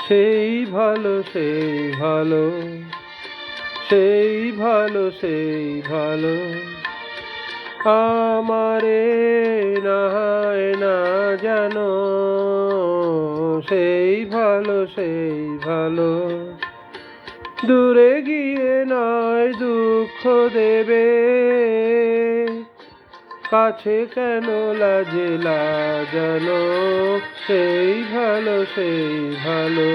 সেই ভালো সেই ভালো, সেই ভালো সেই ভালো, আমারে নাহায় না জানো, সেই ভালো সেই ভালো। দূরে গিয়ে নয় দুঃখ দেবে, কাছে কেন লাজে লাজানো, সেই ভালো সেই ভালো।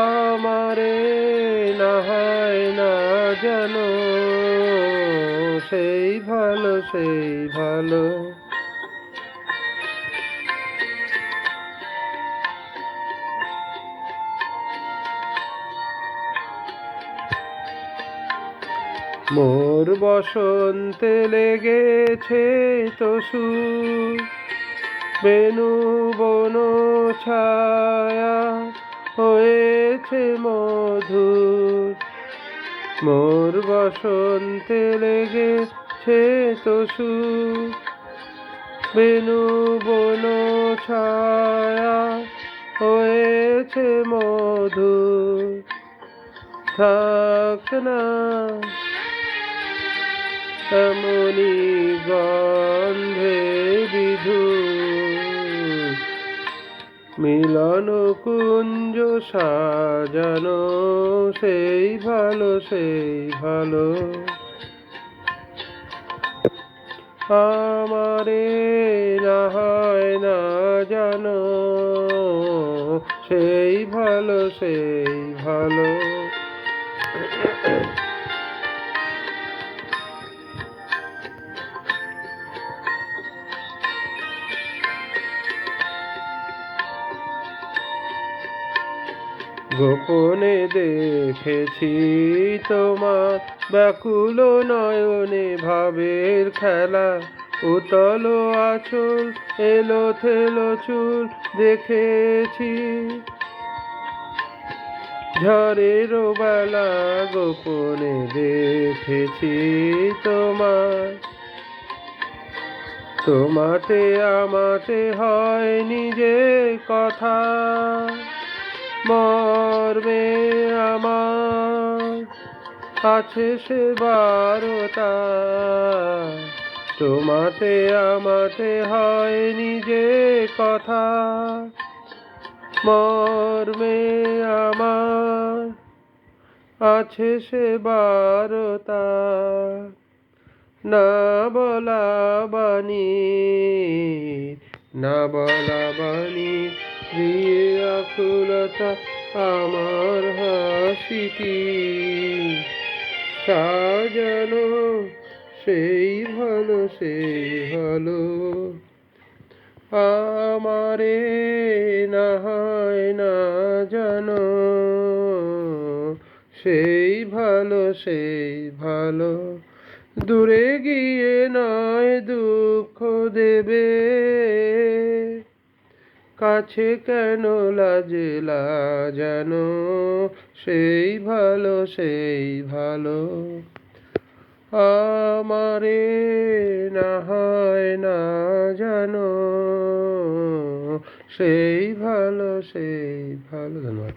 আমারে নাহায় না জানো, সেই ভালো সেই ভালো। মোর বসন্তে লেগেছে তো সুর, বেনু বন ছায়া হয়েছে মধুর। মোর বসন্তে লেগেছে তো সুর, বেনু বন ছায়া হয়েছে মধুর। থাক না এমনি গন্ধে বিধুর, মিলন কুঞ্জ সাজানো, সেই ভালো সেই ভালো। আমারে নাহায় না জানো, সেই ভালো সেই ভালো। গোপনে দেখেছি তোমার ব্যাকুল নয়নে ভাবের খেলা, উতল আঁচল এলো থেলো চুল দেখেছি ঝড়ের বেলা। গোপনে দেখেছি তোমার, তোমাতে আমাতে হয়নি যে কথা, মর্মে আমার আছে সে বারতা। তোমাতে আমাতে হয়নি যে কথা, মর্মে আমার আছে সে বারতা। না বলা বাণী, না বলা বাণী দিয়ে আকুলতা আমার হাসিটি সাজানো, সেই ভালো সেই ভালো। আমারে নাহায় না জানো, সেই ভালো সেই ভালো। দূরে গিয়ে নয় দুঃখ দেবে, কাছে কেন লাজে লাজানো, সেই ভালো সেই ভালো। আমারে নাহায় না জানো, সেই ভালো সেই ভালো। ধন্যবাদ।